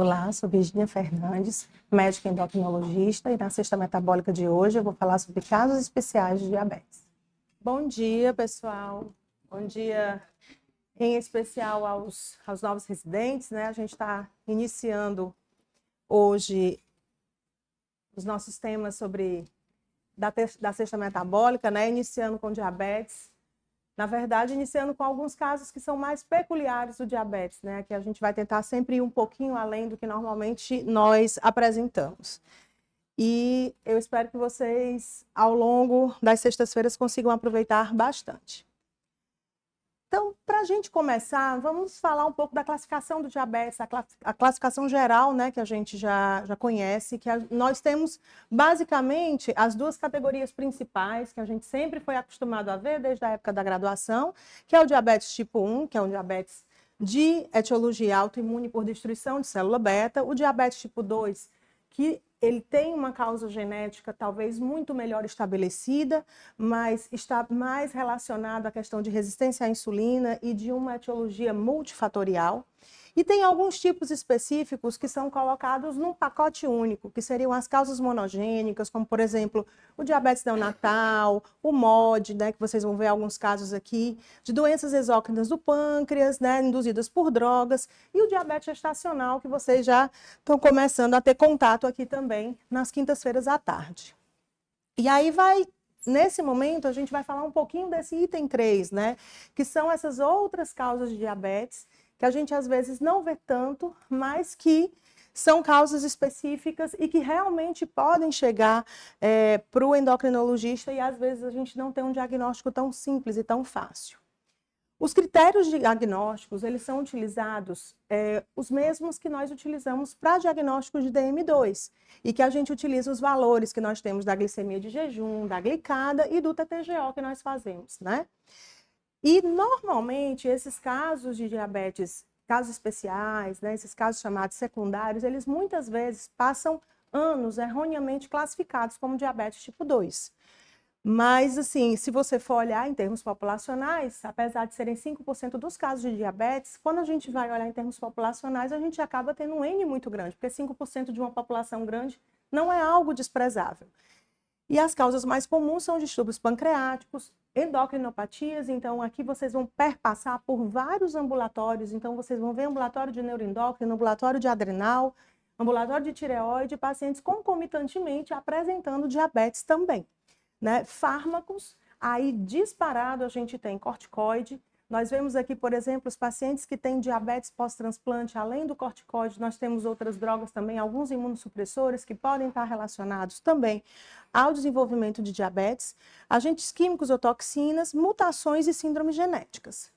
Olá, sou Virgínia Fernandes, médica endocrinologista, e na Sexta Metabólica de hoje eu vou falar sobre casos especiais de diabetes. Bom dia, pessoal. Bom dia, em especial aos novos residentes, né? A gente está iniciando hoje os nossos temas da Sexta Metabólica, né? Iniciando com diabetes. Na verdade, iniciando com alguns casos que são mais peculiares do diabetes, né? Que a gente vai tentar sempre ir um pouquinho além do que normalmente nós apresentamos. E eu espero que vocês, ao longo das sextas-feiras, consigam aproveitar bastante. Então, para a gente começar, vamos falar um pouco da classificação do diabetes, a classificação geral, né, que a gente já conhece, nós temos basicamente as duas categorias principais que a gente sempre foi acostumado a ver desde a época da graduação, que é o diabetes tipo 1, que é um diabetes de etiologia autoimune por destruição de célula beta, o diabetes tipo 2, que ele tem uma causa genética talvez muito melhor estabelecida, mas está mais relacionado à questão de resistência à insulina e de uma etiologia multifatorial. E tem alguns tipos específicos que são colocados num pacote único, que seriam as causas monogênicas, como, por exemplo, o diabetes neonatal, o MOD, né, que vocês vão ver alguns casos aqui, de doenças exócrinas do pâncreas, né, induzidas por drogas, e o diabetes gestacional, que vocês já estão começando a ter contato aqui também nas quintas-feiras à tarde. E aí nesse momento, a gente vai falar um pouquinho desse item 3, né, que são essas outras causas de diabetes, que a gente às vezes não vê tanto, mas que são causas específicas e que realmente podem chegar para o endocrinologista e às vezes a gente não tem um diagnóstico tão simples e tão fácil. Os critérios diagnósticos, eles são utilizados os mesmos que nós utilizamos para diagnóstico de DM2 e que a gente utiliza os valores que nós temos da glicemia de jejum, da glicada e do TTGO que nós fazemos, né? E, normalmente, esses casos de diabetes, casos especiais, né, esses casos chamados secundários, eles muitas vezes passam anos erroneamente classificados como diabetes tipo 2. Mas, assim, se você for olhar em termos populacionais, apesar de serem 5% dos casos de diabetes, quando a gente vai olhar em termos populacionais, a gente acaba tendo um N muito grande, porque 5% de uma população grande não é algo desprezável. E as causas mais comuns são distúrbios pancreáticos, endocrinopatias, então aqui vocês vão perpassar por vários ambulatórios, então vocês vão ver ambulatório de neuroendócrino, ambulatório de adrenal, ambulatório de tireoide, pacientes concomitantemente apresentando diabetes também, né? Fármacos, aí disparado a gente tem corticoide. Nós vemos aqui, por exemplo, os pacientes que têm diabetes pós-transplante, além do corticoide, nós temos outras drogas também, alguns imunossupressores que podem estar relacionados também ao desenvolvimento de diabetes, agentes químicos ou toxinas, mutações e síndromes genéticas.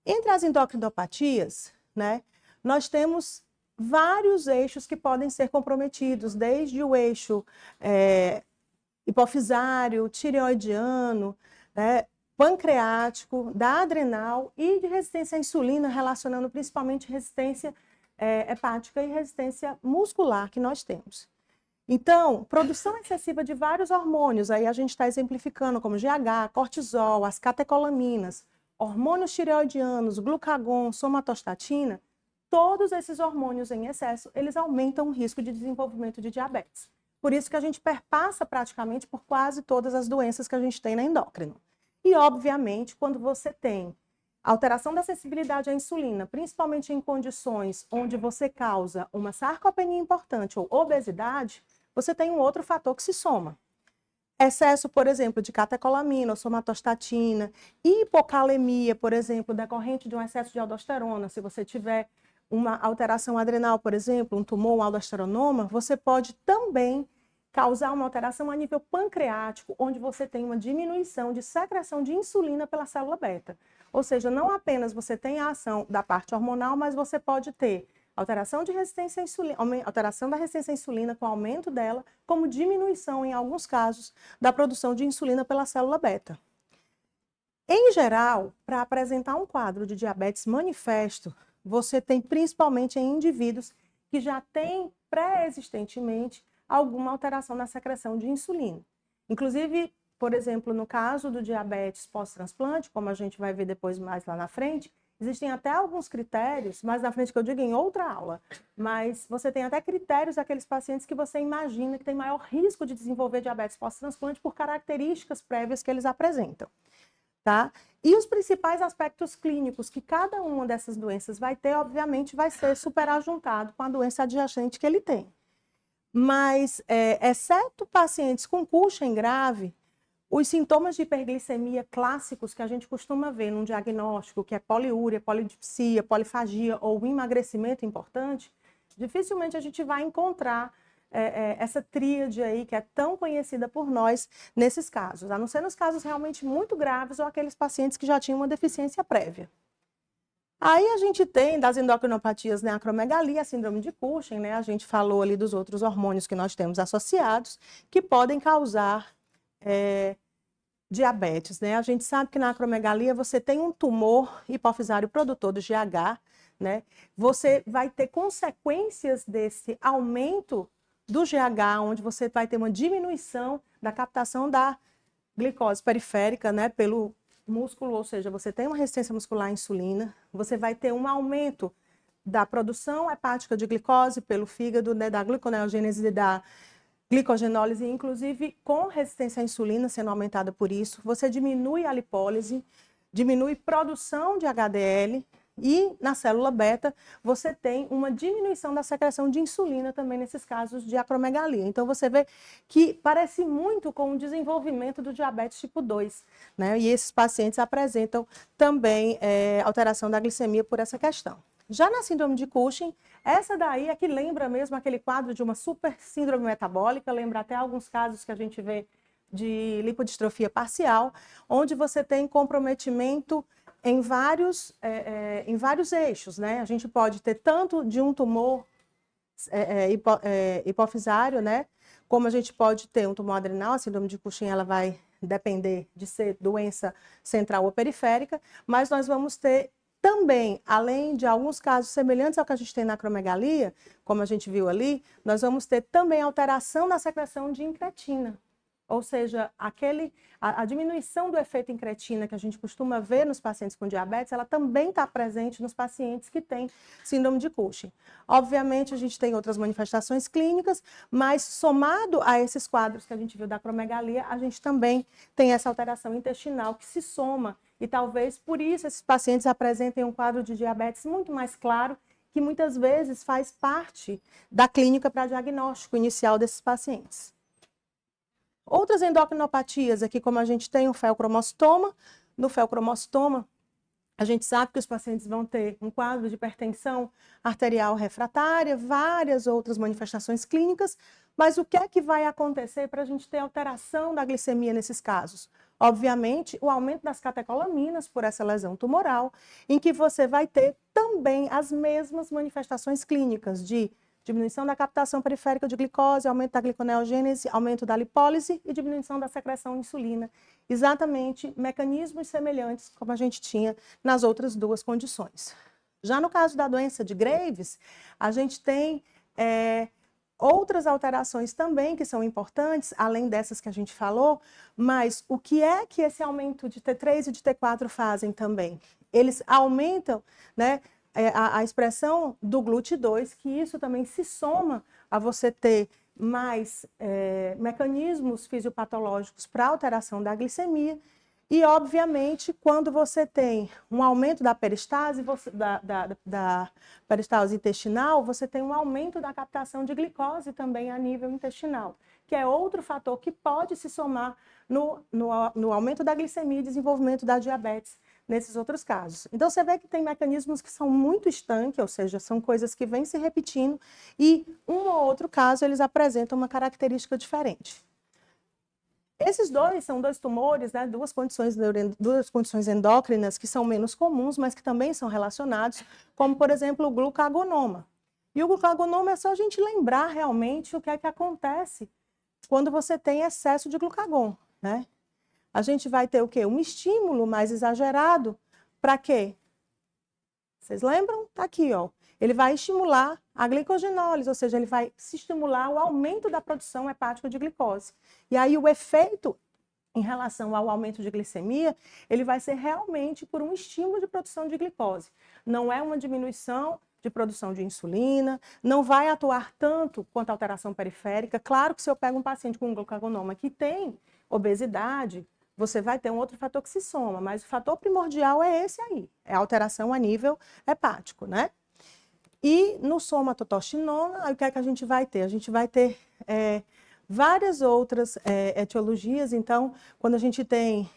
Entre as endocrinopatias, né, nós temos vários eixos que podem ser comprometidos, desde o eixo hipofisário, tireoidiano, né, pancreático, da adrenal e de resistência à insulina, relacionando principalmente resistência hepática e resistência muscular que nós temos. Então, produção excessiva de vários hormônios, aí a gente está exemplificando como GH, cortisol, as catecolaminas, hormônios tireoidianos, glucagon, somatostatina, todos esses hormônios em excesso, eles aumentam o risco de desenvolvimento de diabetes. Por isso que a gente perpassa praticamente por quase todas as doenças que a gente tem na endócrino. E, obviamente, quando você tem alteração da sensibilidade à insulina, principalmente em condições onde você causa uma sarcopenia importante ou obesidade, você tem um outro fator que se soma. Excesso, por exemplo, de catecolamina ou somatostatina, hipocalemia, por exemplo, decorrente de um excesso de aldosterona. Se você tiver uma alteração adrenal, por exemplo, um tumor, um aldosteronoma, você pode também causar uma alteração a nível pancreático, onde você tem uma diminuição de secreção de insulina pela célula beta. Ou seja, não apenas você tem a ação da parte hormonal, mas você pode ter alteração de resistência à insulina, alteração da resistência à insulina com aumento dela, como diminuição, em alguns casos, da produção de insulina pela célula beta. Em geral, para apresentar um quadro de diabetes manifesto, você tem principalmente em indivíduos que já têm pré-existentemente alguma alteração na secreção de insulina. Inclusive, por exemplo, no caso do diabetes pós-transplante, como a gente vai ver depois mais lá na frente, Existem até alguns critérios, mais na frente que eu digo em outra aula, mas você tem até critérios daqueles pacientes que você imagina que tem maior risco de desenvolver diabetes pós-transplante por características prévias que eles apresentam. Tá? E os principais aspectos clínicos que cada uma dessas doenças vai ter, obviamente, vai ser superadjuntado com a doença adjacente que ele tem. Mas, exceto pacientes com Cushing grave, os sintomas de hiperglicemia clássicos que a gente costuma ver num diagnóstico, que é poliúria, polidipsia, polifagia ou emagrecimento importante, dificilmente a gente vai encontrar essa tríade aí que é tão conhecida por nós nesses casos, a não ser nos casos realmente muito graves ou aqueles pacientes que já tinham uma deficiência prévia. Aí a gente tem das endocrinopatias, né, acromegalia, a síndrome de Cushing, né, a gente falou ali dos outros hormônios que nós temos associados, que podem causar diabetes, né? A gente sabe que na acromegalia você tem um tumor hipofisário produtor do GH, né? Você vai ter consequências desse aumento do GH, onde você vai ter uma diminuição da captação da glicose periférica, né, pelo músculo, ou seja, você tem uma resistência muscular à insulina, você vai ter um aumento da produção hepática de glicose pelo fígado, né, da gliconeogênese e da glicogenólise, inclusive com resistência à insulina sendo aumentada por isso, você diminui a lipólise, diminui produção de HDL e na célula beta você tem uma diminuição da secreção de insulina também nesses casos de acromegalia. Então você vê que parece muito com o desenvolvimento do diabetes tipo 2, né? E esses pacientes apresentam também alteração da glicemia por essa questão. Já na síndrome de Cushing, essa daí é que lembra mesmo aquele quadro de uma super síndrome metabólica, lembra até alguns casos que a gente vê de lipodistrofia parcial, onde você tem comprometimento em vários eixos, né? A gente pode ter tanto de um tumor hipofisário, né? Como a gente pode ter um tumor adrenal, a síndrome de Cushing ela vai depender de ser doença central ou periférica, mas nós vamos ter também, além de alguns casos semelhantes ao que a gente tem na acromegalia, como a gente viu ali, nós vamos ter também alteração na secreção de incretina. Ou seja, a diminuição do efeito incretina que a gente costuma ver nos pacientes com diabetes, ela também está presente nos pacientes que têm síndrome de Cushing. Obviamente, a gente tem outras manifestações clínicas, mas somado a esses quadros que a gente viu da acromegalia, a gente também tem essa alteração intestinal que se soma e talvez por isso esses pacientes apresentem um quadro de diabetes muito mais claro, que muitas vezes faz parte da clínica para diagnóstico inicial desses pacientes. Outras endocrinopatias aqui, como a gente tem o feocromocitoma, no feocromocitoma, a gente sabe que os pacientes vão ter um quadro de hipertensão arterial refratária, várias outras manifestações clínicas, mas o que é que vai acontecer para a gente ter alteração da glicemia nesses casos? Obviamente, o aumento das catecolaminas por essa lesão tumoral, em que você vai ter também as mesmas manifestações clínicas de diminuição da captação periférica de glicose, aumento da gliconeogênese, aumento da lipólise e diminuição da secreção de insulina. Exatamente mecanismos semelhantes como a gente tinha nas outras duas condições. Já no caso da doença de Graves, a gente tem outras alterações também que são importantes, além dessas que a gente falou, mas o que é que esse aumento de T3 e de T4 fazem também? Eles aumentam, né, a expressão do GLUT2, que isso também se soma a você ter mais mecanismos fisiopatológicos para alteração da glicemia e, obviamente, quando você tem um aumento da peristalse, da peristalse intestinal, você tem um aumento da captação de glicose também a nível intestinal, que é outro fator que pode se somar no aumento da glicemia e desenvolvimento da diabetes nesses outros casos. Então, você vê que tem mecanismos que são muito estanques, ou seja, são coisas que vêm se repetindo e, um ou outro caso, eles apresentam uma característica diferente. Esses dois são dois tumores, né, duas condições endócrinas que são menos comuns, mas que também são relacionados, como, por exemplo, o glucagonoma. E o glucagonoma é só a gente lembrar realmente o que é que acontece quando você tem excesso de glucagon, né? A gente vai ter o quê? Um estímulo mais exagerado. Para quê? Vocês lembram? Está aqui, ó. Ele vai estimular a glicogenólise, ou seja, ele vai estimular o aumento da produção hepática de glicose. E aí o efeito em relação ao aumento de glicemia, ele vai ser realmente por um estímulo de produção de glicose. Não é uma diminuição de produção de insulina, não vai atuar tanto quanto a alteração periférica. Claro que se eu pego um paciente com um glucagonoma que tem obesidade, você vai ter um outro fator que se soma, mas o fator primordial é esse aí, é a alteração a nível hepático, né? E no somatotostinona, aí o que é que a gente vai ter? A gente vai ter várias outras etiologias. Então, quando a gente tem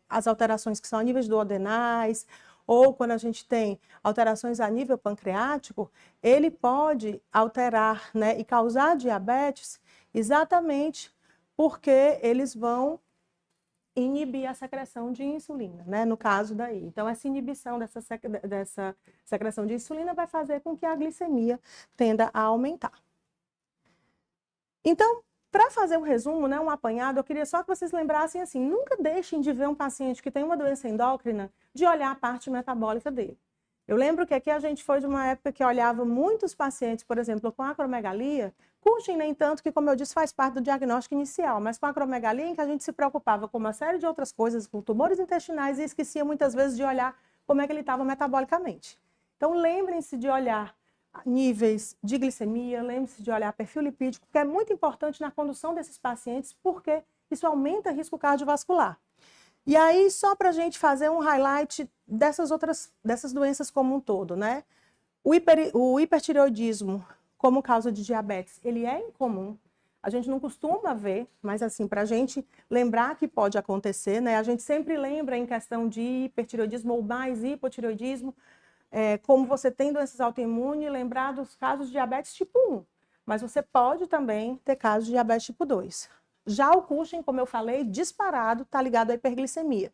as alterações que são a níveis duodenais, ou quando a gente tem alterações a nível pancreático, ele pode alterar, né, e causar diabetes exatamente porque eles vão inibir a secreção de insulina, né, no caso daí. Então, essa inibição dessa secreção de insulina vai fazer com que a glicemia tenda a aumentar. Então, para fazer um resumo, né, um apanhado, eu queria só que vocês lembrassem assim, nunca deixem de ver um paciente que tem uma doença endócrina, de olhar a parte metabólica dele. Eu lembro que aqui a gente foi de uma época que olhava muitos pacientes, por exemplo, com acromegalia, Cushing nem tanto, que como eu disse, faz parte do diagnóstico inicial, mas com acromegalia em que a gente se preocupava com uma série de outras coisas, com tumores intestinais, e esquecia muitas vezes de olhar como é que ele estava metabolicamente. Então, lembrem-se de olhar níveis de glicemia, lembre-se de olhar perfil lipídico, que é muito importante na condução desses pacientes, porque isso aumenta o risco cardiovascular. E aí, só para a gente fazer um highlight dessas doenças como um todo, né? O hipertireoidismo como causa de diabetes, ele é incomum. A gente não costuma ver, mas assim, para a gente lembrar que pode acontecer, né? A gente sempre lembra em questão de hipertireoidismo ou mais hipotireoidismo, como você tem doenças autoimunes, lembrar dos casos de diabetes tipo 1, mas você pode também ter casos de diabetes tipo 2. Já o Cushing, como eu falei, disparado, está ligado à hiperglicemia.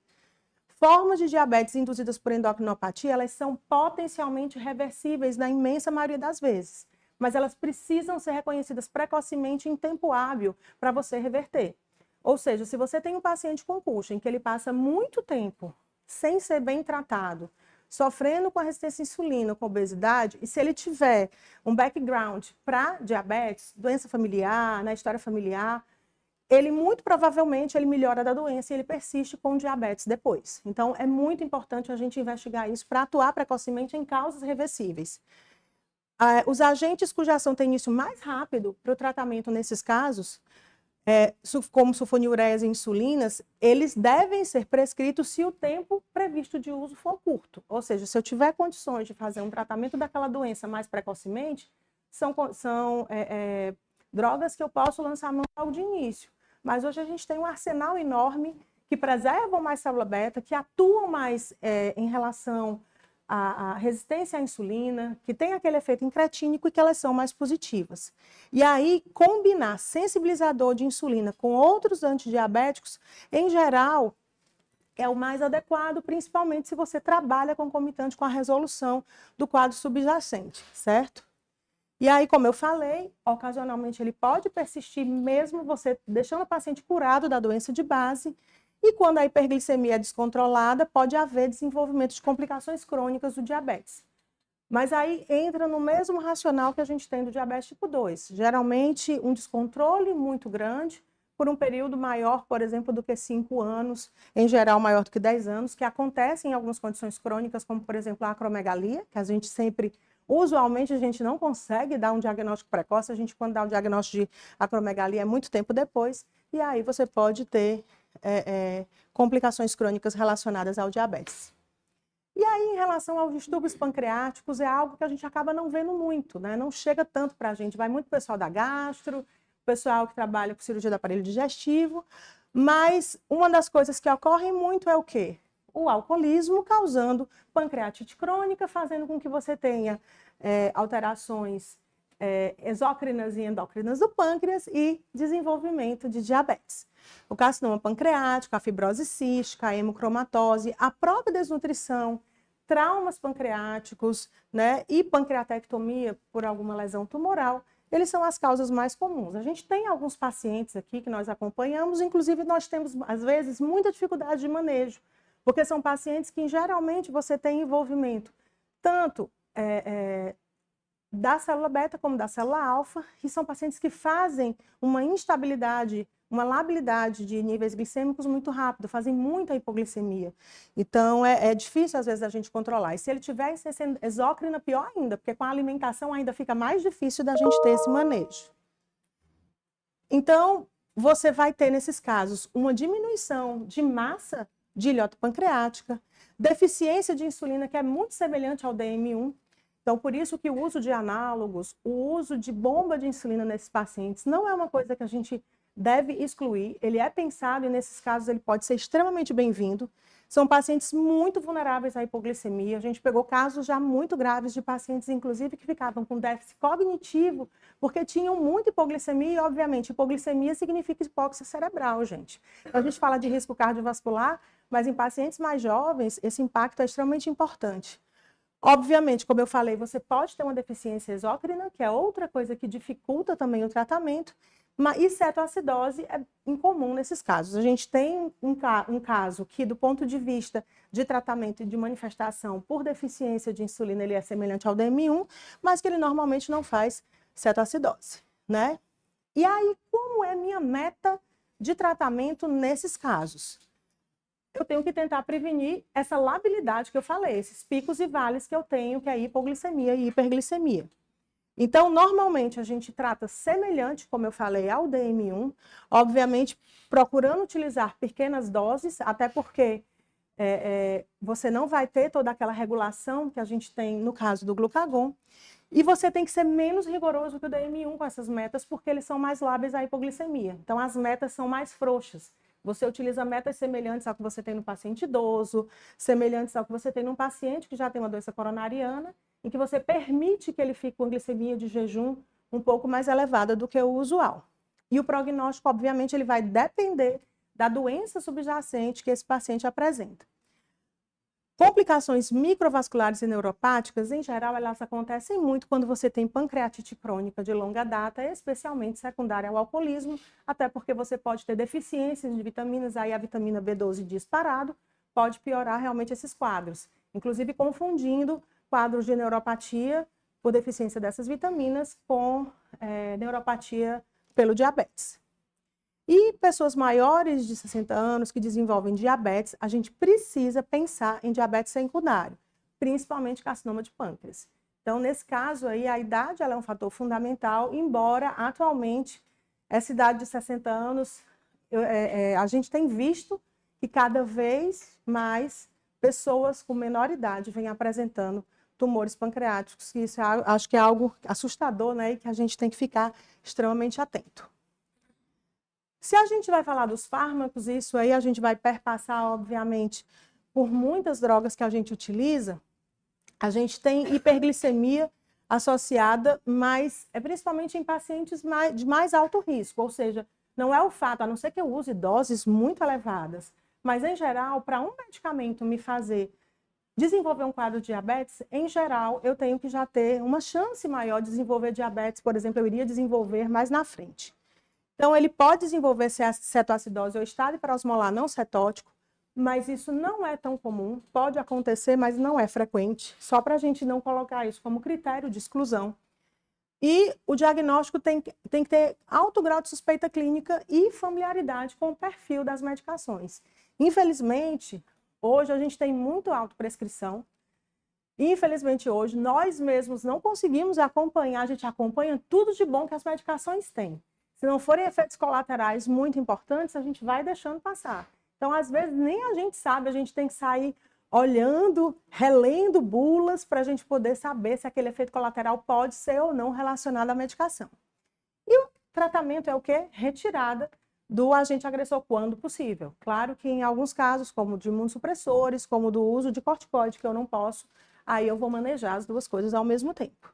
Formas de diabetes induzidas por endocrinopatia, elas são potencialmente reversíveis na imensa maioria das vezes, mas elas precisam ser reconhecidas precocemente em tempo hábil para você reverter. Ou seja, se você tem um paciente com Cushing, que ele passa muito tempo sem ser bem tratado, sofrendo com a resistência à insulina, com obesidade, e se ele tiver um background para diabetes, doença familiar, na história familiar, ele muito provavelmente ele melhora da doença e ele persiste com diabetes depois. Então, é muito importante a gente investigar isso para atuar precocemente em causas reversíveis. Os agentes cuja ação tem início mais rápido para o tratamento nesses casos, como sulfonilureas e insulinas, eles devem ser prescritos se o tempo previsto de uso for curto. Ou seja, se eu tiver condições de fazer um tratamento daquela doença mais precocemente, são drogas que eu posso lançar mão logo de início. Mas hoje a gente tem um arsenal enorme que preservam mais célula beta, que atuam mais em relação à resistência à insulina, que tem aquele efeito incretínico e que elas são mais positivas. E aí, combinar sensibilizador de insulina com outros antidiabéticos, em geral, é o mais adequado, principalmente se você trabalha concomitante com a resolução do quadro subjacente, certo? E aí, como eu falei, ocasionalmente ele pode persistir mesmo você deixando o paciente curado da doença de base, e quando a hiperglicemia é descontrolada, pode haver desenvolvimento de complicações crônicas do diabetes. Mas aí entra no mesmo racional que a gente tem do diabetes tipo 2. Geralmente, um descontrole muito grande, por um período maior, por exemplo, do que 5 anos, em geral maior do que 10 anos, que acontece em algumas condições crônicas, como, por exemplo, a acromegalia, que a gente sempre... Usualmente, a gente não consegue dar um diagnóstico precoce, a gente, quando dá um diagnóstico de acromegalia, é muito tempo depois, e aí você pode ter complicações crônicas relacionadas ao diabetes. E aí, em relação aos distúrbios pancreáticos, é algo que a gente acaba não vendo muito, né? Não chega tanto para a gente, vai muito pessoal da gastro, pessoal que trabalha com cirurgia do aparelho digestivo, mas uma das coisas que ocorrem muito é o quê? O alcoolismo causando pancreatite crônica, fazendo com que você tenha alterações exócrinas e endócrinas do pâncreas e desenvolvimento de diabetes. O carcinoma pancreático, a fibrose cística, a hemocromatose, a própria desnutrição, traumas pancreáticos, né, e pancreatectomia por alguma lesão tumoral, eles são as causas mais comuns. A gente tem alguns pacientes aqui que nós acompanhamos, inclusive nós temos, às vezes, muita dificuldade de manejo, porque são pacientes que, geralmente, você tem envolvimento tanto da célula beta como da célula alfa, e são pacientes que fazem uma instabilidade uma labilidade de níveis glicêmicos muito rápido, fazem muita hipoglicemia. Então, é difícil, às vezes, a gente controlar. E se ele tiver insuficiência exócrina, pior ainda, porque com a alimentação ainda fica mais difícil da gente ter esse manejo. Então, você vai ter, nesses casos, uma diminuição de massa de ilhota pancreática, deficiência de insulina, que é muito semelhante ao DM1. Então, por isso que o uso de análogos, o uso de bomba de insulina nesses pacientes não é uma coisa que a gente deve excluir. Ele é pensado e, nesses casos, ele pode ser extremamente bem-vindo. São pacientes muito vulneráveis à hipoglicemia. A gente pegou casos já muito graves de pacientes, inclusive, que ficavam com déficit cognitivo, porque tinham muita hipoglicemia e, obviamente, hipoglicemia significa hipóxia cerebral, gente. Então, a gente fala de risco cardiovascular, mas em pacientes mais jovens, esse impacto é extremamente importante. Obviamente, como eu falei, você pode ter uma deficiência exócrina, que é outra coisa que dificulta também o tratamento, e cetoacidose é incomum nesses casos. A gente tem um caso que, do ponto de vista de tratamento e de manifestação por deficiência de insulina, ele é semelhante ao DM1, mas que ele normalmente não faz cetoacidose, né? E aí, como é minha meta de tratamento nesses casos? Eu tenho que tentar prevenir essa labilidade que eu falei, esses picos e vales que eu tenho, que é hipoglicemia e hiperglicemia. Então, normalmente, a gente trata semelhante, como eu falei, ao DM1, obviamente, procurando utilizar pequenas doses, até porque você não vai ter toda aquela regulação que a gente tem no caso do glucagon, e você tem que ser menos rigoroso que o DM1 com essas metas, porque eles são mais lábeis à hipoglicemia. Então, as metas são mais frouxas. Você utiliza metas semelhantes ao que você tem no paciente idoso, semelhantes ao que você tem num paciente que já tem uma doença coronariana, em que você permite que ele fique com glicemia de jejum um pouco mais elevada do que o usual. E o prognóstico, obviamente, ele vai depender da doença subjacente que esse paciente apresenta. Complicações microvasculares e neuropáticas, em geral, elas acontecem muito quando você tem pancreatite crônica de longa data, especialmente secundária ao alcoolismo, até porque você pode ter deficiências de vitaminas, aí a vitamina B12 disparado pode piorar realmente esses quadros, inclusive confundindo quadros de neuropatia por deficiência dessas vitaminas com neuropatia pelo diabetes. E pessoas maiores de 60 anos que desenvolvem diabetes, a gente precisa pensar em diabetes secundário, principalmente carcinoma de pâncreas. Então, nesse caso aí, a idade ela é um fator fundamental, embora atualmente essa idade de 60 anos, a gente tem visto que cada vez mais pessoas com menor idade vêm apresentando tumores pancreáticos, que isso acho que é algo assustador, né, e que a gente tem que ficar extremamente atento. Se a gente vai falar dos fármacos, isso aí a gente vai perpassar, obviamente, por muitas drogas que a gente utiliza. A gente tem hiperglicemia associada, mas principalmente em pacientes de mais alto risco, ou seja, não é o fato, a não ser que eu use doses muito elevadas, mas em geral, para um medicamento me fazer desenvolver um quadro de diabetes, em geral, eu tenho que já ter uma chance maior de desenvolver diabetes, por exemplo, eu iria desenvolver mais na frente. Então, ele pode desenvolver cetoacidose ou estado hiperosmolar não cetótico, mas isso não é tão comum, pode acontecer, mas não é frequente, só para a gente não colocar isso como critério de exclusão. E o diagnóstico tem que ter alto grau de suspeita clínica e familiaridade com o perfil das medicações. Infelizmente, hoje a gente tem muito autoprescrição. Infelizmente, hoje, nós mesmos não conseguimos acompanhar, a gente acompanha tudo de bom que as medicações têm. Se não forem efeitos colaterais muito importantes, a gente vai deixando passar. Então, às vezes, nem a gente sabe, a gente tem que sair olhando, relendo bulas para a gente poder saber se aquele efeito colateral pode ser ou não relacionado à medicação. E o tratamento é o quê? Retirada do agente agressor quando possível. Claro que em alguns casos, como de imunossupressores, como do uso de corticoide, que eu não posso, aí eu vou manejar as duas coisas ao mesmo tempo.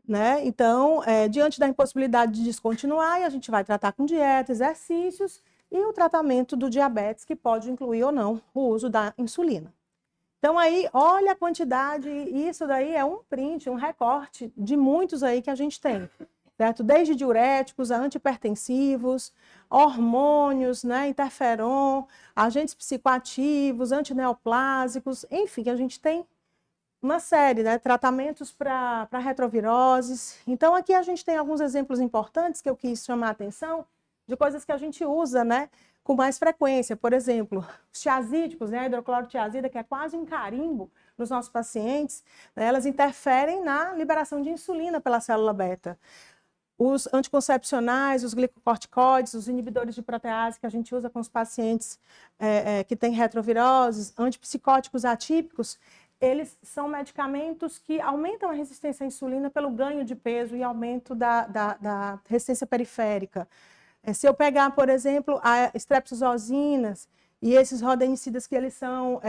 Né? Então, diante da impossibilidade de descontinuar, a gente vai tratar com dieta, exercícios e o tratamento do diabetes, que pode incluir ou não o uso da insulina. Então, aí, olha a quantidade, isso daí é um print, um recorte de muitos aí que a gente tem, certo? Desde diuréticos a antihipertensivos, hormônios, né, interferon, agentes psicoativos, antineoplásicos, enfim, a gente tem uma série, né, tratamentos para retroviroses. Então, aqui a gente tem alguns exemplos importantes que eu quis chamar a atenção de coisas que a gente usa, né, com mais frequência. Por exemplo, os tiazídicos, né, a hidroclorotiazida, que é quase um carimbo nos nossos pacientes, né, elas interferem na liberação de insulina pela célula beta. Os anticoncepcionais, os glicocorticoides, os inibidores de protease que a gente usa com os pacientes que têm retroviroses, antipsicóticos atípicos, eles são medicamentos que aumentam a resistência à insulina pelo ganho de peso e aumento da resistência periférica. Se eu pegar, por exemplo, a streptozosinas e esses rodenicidas que eles são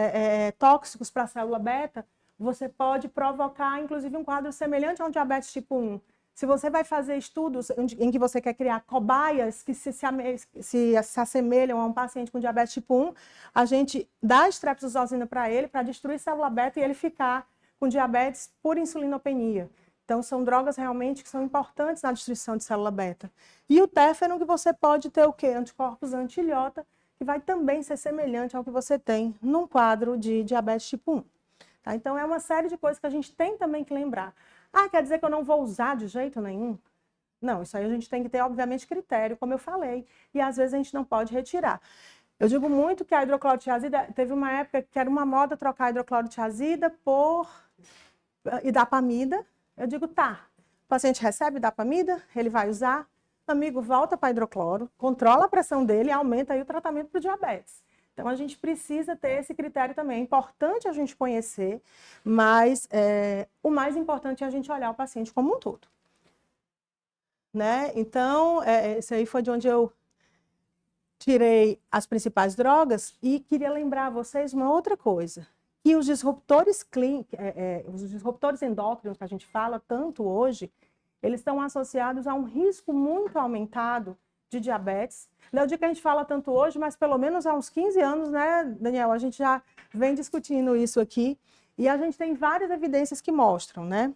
tóxicos para a célula beta, você pode provocar, inclusive, um quadro semelhante a um diabetes tipo 1. Se você vai fazer estudos em que você quer criar cobaias que se assemelham a um paciente com diabetes tipo 1, a gente dá streptozosina para ele, para destruir célula beta e ele ficar com diabetes por insulinopenia. Então, são drogas realmente que são importantes na destruição de célula beta. E o térfeno, que você pode ter o quê? Anticorpos anti-ilhota, que vai também ser semelhante ao que você tem num quadro de diabetes tipo 1. Tá? Então, é uma série de coisas que a gente tem também que lembrar. Ah, quer dizer que eu não vou usar de jeito nenhum? Não, isso aí a gente tem que ter, obviamente, critério, como eu falei, e às vezes a gente não pode retirar. Eu digo muito que a hidroclorotiazida, teve uma época que era uma moda trocar a hidroclorotiazida por idapamida. Eu digo, tá, o paciente recebe idapamida, ele vai usar, amigo, volta para hidrocloro, controla a pressão dele e aumenta aí o tratamento para o diabetes. Então, a gente precisa ter esse critério também. É importante a gente conhecer, mas o mais importante é a gente olhar o paciente como um todo. Né? Então, isso aí foi de onde eu tirei as principais drogas e queria lembrar a vocês uma outra coisa, que os disruptores os disruptores endócrinos que a gente fala tanto hoje, eles estão associados a um risco muito aumentado de diabetes. Não é o dia que a gente fala tanto hoje, mas pelo menos há uns 15 anos, né, Daniel? A gente já vem discutindo isso aqui e a gente tem várias evidências que mostram, né?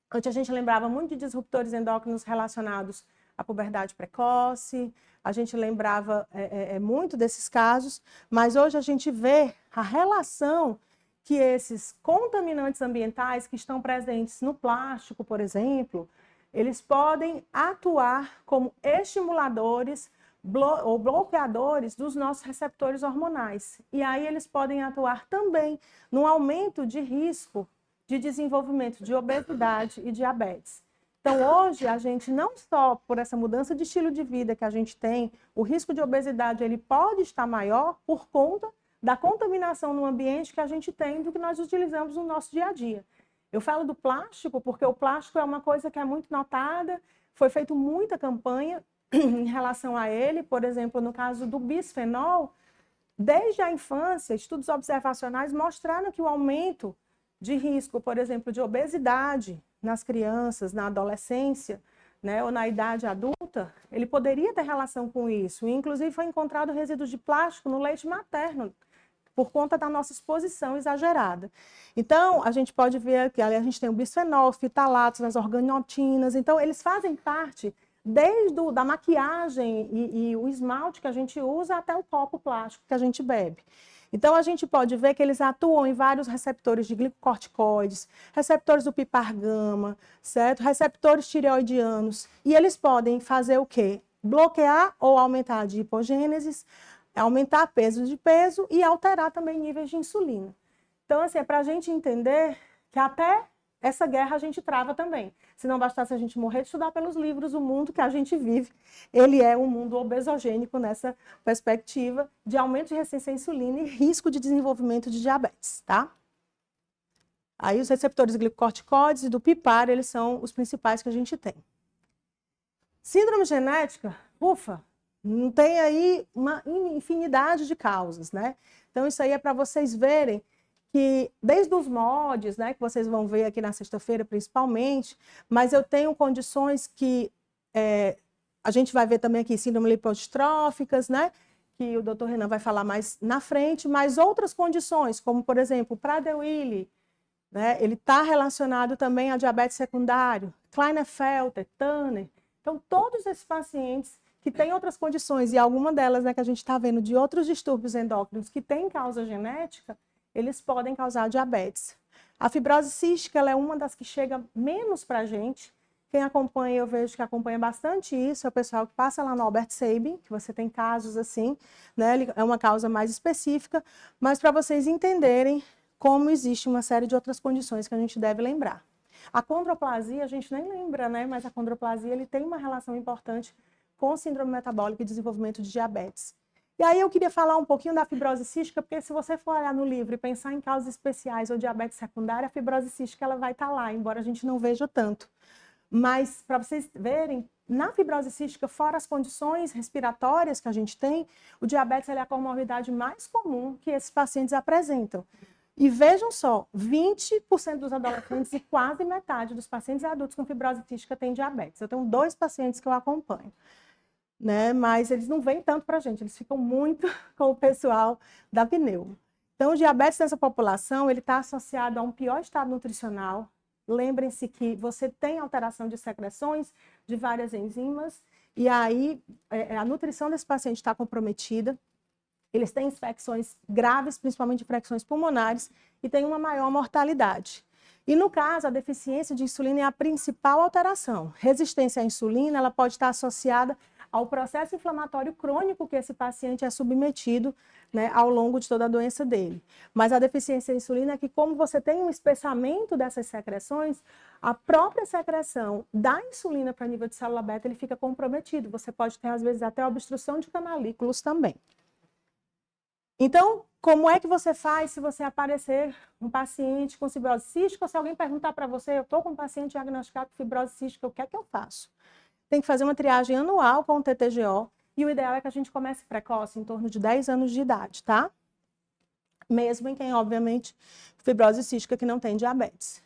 Antes a gente lembrava muito de disruptores endócrinos relacionados à puberdade precoce, a gente lembrava muito desses casos, mas hoje a gente vê a relação que esses contaminantes ambientais que estão presentes no plástico, por exemplo, eles podem atuar como estimuladores ou bloqueadores dos nossos receptores hormonais. E aí eles podem atuar também no aumento de risco de desenvolvimento de obesidade e diabetes. Então, hoje, a gente não só por essa mudança de estilo de vida que a gente tem, o risco de obesidade ele pode estar maior por conta da contaminação no ambiente que a gente tem do que nós utilizamos no nosso dia a dia. Eu falo do plástico porque o plástico é uma coisa que é muito notada, foi feita muita campanha em relação a ele, por exemplo, no caso do bisfenol, desde a infância, estudos observacionais mostraram que o aumento de risco, por exemplo, de obesidade nas crianças, na adolescência, né, ou na idade adulta, ele poderia ter relação com isso. E, inclusive, foi encontrado resíduos de plástico no leite materno, por conta da nossa exposição exagerada. Então, a gente pode ver que ali a gente tem o bisfenol, fitalatos, as organotinas, então eles fazem parte desde da maquiagem e o esmalte que a gente usa até o copo plástico que a gente bebe. Então, a gente pode ver que eles atuam em vários receptores de glicocorticoides, receptores do pipargama, certo? Receptores tireoidianos, e eles podem fazer o quê? Bloquear ou aumentar a adipogênese, aumentar peso de peso e alterar também níveis de insulina. Então, assim, é para a gente entender que até essa guerra a gente trava também. Se não bastasse a gente morrer de estudar pelos livros, o mundo que a gente vive, ele é um mundo obesogênico nessa perspectiva de aumento de resistência à insulina e risco de desenvolvimento de diabetes, tá? Aí os receptores glicocorticoides e do PIPAR, eles são os principais que a gente tem. Síndrome genética, ufa! Não tem aí uma infinidade de causas, né? Então, isso aí é para vocês verem que, desde os mods, né, que vocês vão ver aqui na sexta-feira, principalmente, mas eu tenho condições que a gente vai ver também aqui, síndrome lipodistróficas, né? Que o doutor Renan vai falar mais na frente, mas outras condições, como, por exemplo, o Prader-Willi, né? Ele está relacionado também a diabetes secundário, Klinefelter, Turner. Então, todos esses pacientes que têm outras condições, e alguma delas, né, que a gente está vendo de outros distúrbios endócrinos que têm causa genética, eles podem causar diabetes. A fibrose cística ela é uma das que chega menos para a gente, Quem acompanha, eu vejo que acompanha bastante isso, é o pessoal que passa lá no Albert Sabin, que você tem casos assim, né? É uma causa mais específica, mas para vocês entenderem como existe uma série de outras condições que a gente deve lembrar. A condroplasia, a gente nem lembra, né? Mas a condroplasia ele tem uma relação importante com síndrome metabólica e desenvolvimento de diabetes. E aí eu queria falar um pouquinho da fibrose cística, porque se você for olhar no livro e pensar em causas especiais ou diabetes secundária, a fibrose cística ela vai estar lá, embora a gente não veja tanto. Mas, para vocês verem, na fibrose cística, fora as condições respiratórias que a gente tem, o diabetes é a comorbidade mais comum que esses pacientes apresentam. E vejam só, 20% dos adolescentes e quase metade dos pacientes adultos com fibrose cística têm diabetes. Eu tenho 2 pacientes que eu acompanho, né? Mas eles não vêm tanto para a gente, eles ficam muito com o pessoal da pneu. Então, o diabetes nessa população, ele está associado a um pior estado nutricional. Lembrem-se que você tem alteração de secreções de várias enzimas, e aí a nutrição desse paciente está comprometida. Eles têm infecções graves, principalmente infecções pulmonares, e têm uma maior mortalidade. E no caso, a deficiência de insulina é a principal alteração. Resistência à insulina, ela pode estar associada ao processo inflamatório crônico que esse paciente é submetido, né, ao longo de toda a doença dele. Mas a deficiência de insulina é que, como você tem um espessamento dessas secreções, a própria secreção da insulina para nível de célula beta, ele fica comprometido. Você pode ter, às vezes, até obstrução de canalículos também. Então, como é que você faz se você aparecer um paciente com fibrose cística, ou se alguém perguntar para você, eu estou com um paciente diagnosticado com fibrose cística, o que é que eu faço? Tem que fazer uma triagem anual com o TTGO, e o ideal é que a gente comece precoce, em torno de 10 anos de idade, tá? Mesmo em quem, obviamente, fibrose cística que não tem diabetes.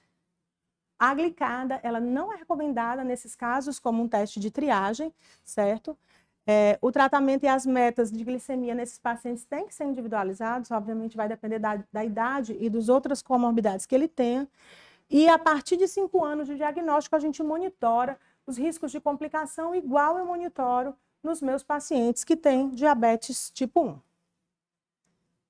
A glicada, ela não é recomendada nesses casos como um teste de triagem, certo? O tratamento e as metas de glicemia nesses pacientes têm que ser individualizados, obviamente vai depender da idade e das outras comorbidades que ele tenha. E a partir de 5 anos de diagnóstico, a gente monitora os riscos de complicação, igual eu monitoro nos meus pacientes que têm diabetes tipo 1.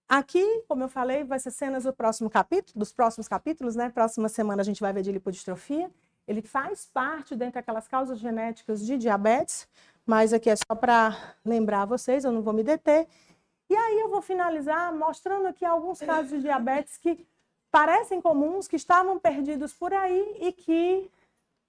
Aqui, como eu falei, vai ser cenas do próximo capítulo, dos próximos capítulos, né? Próxima semana a gente vai ver de lipodistrofia. Ele faz parte dentre aquelas causas genéticas de diabetes, mas aqui é só para lembrar vocês, eu não vou me deter. E aí eu vou finalizar mostrando aqui alguns casos de diabetes que parecem comuns, que estavam perdidos por aí e que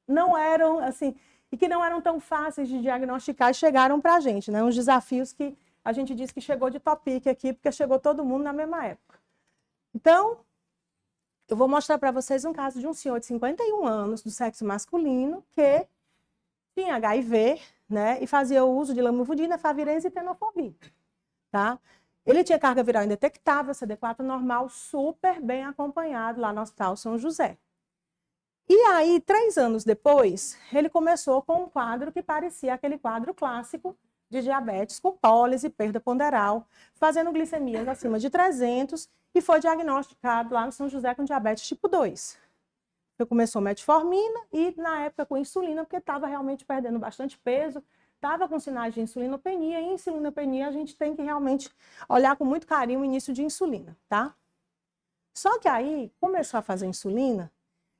não eram, assim, e que não eram tão fáceis de diagnosticar e chegaram para a gente, né? Uns desafios que a gente diz que chegou de topic aqui, porque chegou todo mundo na mesma época. Então, eu vou mostrar para vocês um caso de um senhor de 51 anos, do sexo masculino, que tinha HIV, né, e fazia o uso de lamivudina, favirenz e tenofovir, tá? Ele tinha carga viral indetectável, CD4 normal, super bem acompanhado lá no Hospital São José. E aí, 3 anos depois, ele começou com um quadro que parecia aquele quadro clássico de diabetes com pólise, perda ponderal, fazendo glicemias acima de 300 e foi diagnosticado lá no São José com diabetes tipo 2. Ele começou metformina e, na época, com insulina, porque estava realmente perdendo bastante peso, estava com sinais de insulinopenia, e em insulinopenia a gente tem que realmente olhar com muito carinho o início de insulina, tá? Só que aí começou a fazer insulina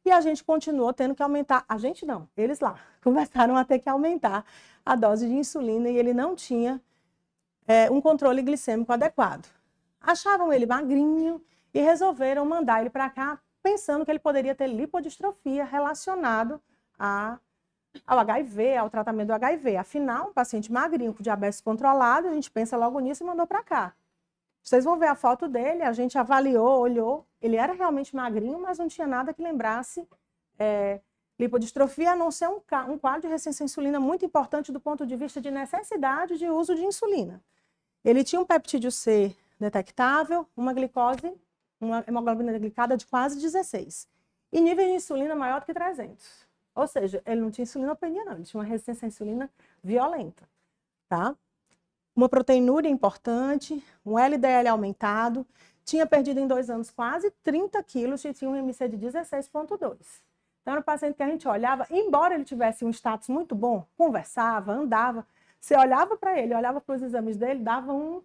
e a gente continuou tendo que aumentar, a gente não, eles lá, começaram a ter que aumentar a dose de insulina e ele não tinha um controle glicêmico adequado. Achavam ele magrinho e resolveram mandar ele para cá, pensando que ele poderia ter lipodistrofia relacionado ao HIV, ao tratamento do HIV. Afinal, um paciente magrinho com diabetes controlado, a gente pensa logo nisso e mandou para cá. Vocês vão ver a foto dele, a gente avaliou, olhou, ele era realmente magrinho, mas não tinha nada que lembrasse lipodistrofia, a não ser um quadro de resistência à insulina muito importante do ponto de vista de necessidade de uso de insulina. Ele tinha um peptídeo C detectável, uma glicose, uma hemoglobina glicada de quase 16. E nível de insulina maior do que 300. Ou seja, ele não tinha insulinopenia, não, ele tinha uma resistência à insulina violenta, tá? Uma proteinúria importante, um LDL aumentado, tinha perdido em 2 anos quase 30 quilos e tinha um IMC de 16,2. Então, era um paciente que a gente olhava, embora ele tivesse um status muito bom, conversava, andava, você olhava para ele, olhava para os exames dele, dava um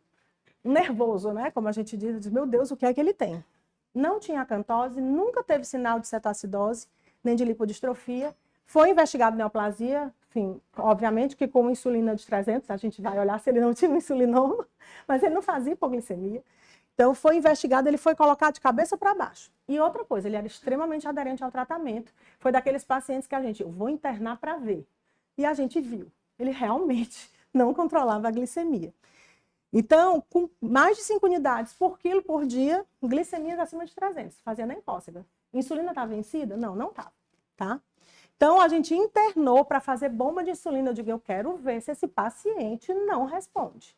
nervoso, né? Como a gente diz, meu Deus, o que é que ele tem? Não tinha acantose, nunca teve sinal de cetoacidose, nem de lipodistrofia, Foi investigado neoplasia, enfim, obviamente que com insulina de 300, a gente vai olhar se ele não tinha um insulinoma, mas ele não fazia hipoglicemia. Então, foi investigado, ele foi colocado de cabeça para baixo. E outra coisa, ele era extremamente aderente ao tratamento. Foi daqueles pacientes que eu vou internar para ver. E a gente viu, ele realmente não controlava a glicemia. Então, com mais de 5 unidades por quilo por dia, glicemia acima de 300, fazia nem cócega. Insulina estava vencida? Não, não estava, tá? Então, a gente internou para fazer bomba de insulina. Eu digo, eu quero ver se esse paciente não responde.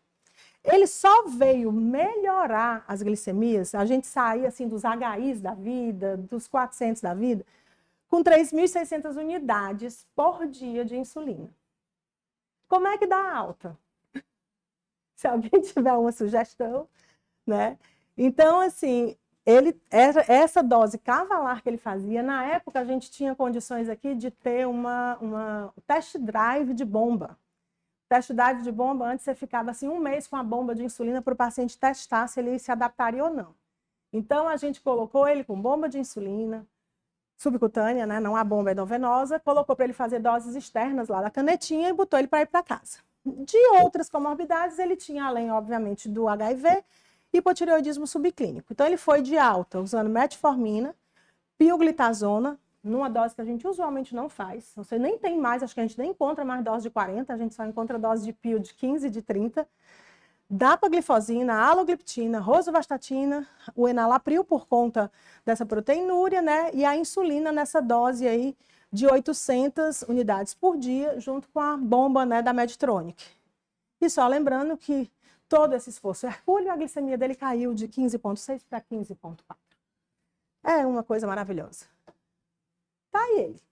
Ele só veio melhorar as glicemias, a gente saía assim dos HIs da vida, dos 400 da vida, com 3.600 unidades por dia de insulina. Como é que dá alta? Se alguém tiver uma sugestão, né? Então, assim, essa dose cavalar que ele fazia, na época a gente tinha condições aqui de ter uma test drive de bomba. Test drive de bomba, antes você ficava assim 1 mês com a bomba de insulina para o paciente testar se ele se adaptaria ou não. Então, a gente colocou ele com bomba de insulina subcutânea, né? Não a bomba endovenosa, colocou para ele fazer doses externas lá da canetinha e botou ele para ir para casa. De outras comorbidades, ele tinha, além, obviamente, do HIV, hipotireoidismo subclínico. Então, ele foi de alta usando metformina, pioglitazona, numa dose que a gente usualmente não faz. Você nem tem mais, acho que a gente nem encontra mais dose de 40, a gente só encontra dose de pio de 15 e de 30. Dapaglifosina, alogliptina, rosuvastatina, o enalapril por conta dessa proteinúria, né? E a insulina nessa dose aí de 800 unidades por dia, junto com a bomba, né, da Medtronic. E só lembrando que todo esse esforço hercúleo, a glicemia dele caiu de 15,6 para 15,4. É uma coisa maravilhosa. Tá aí ele.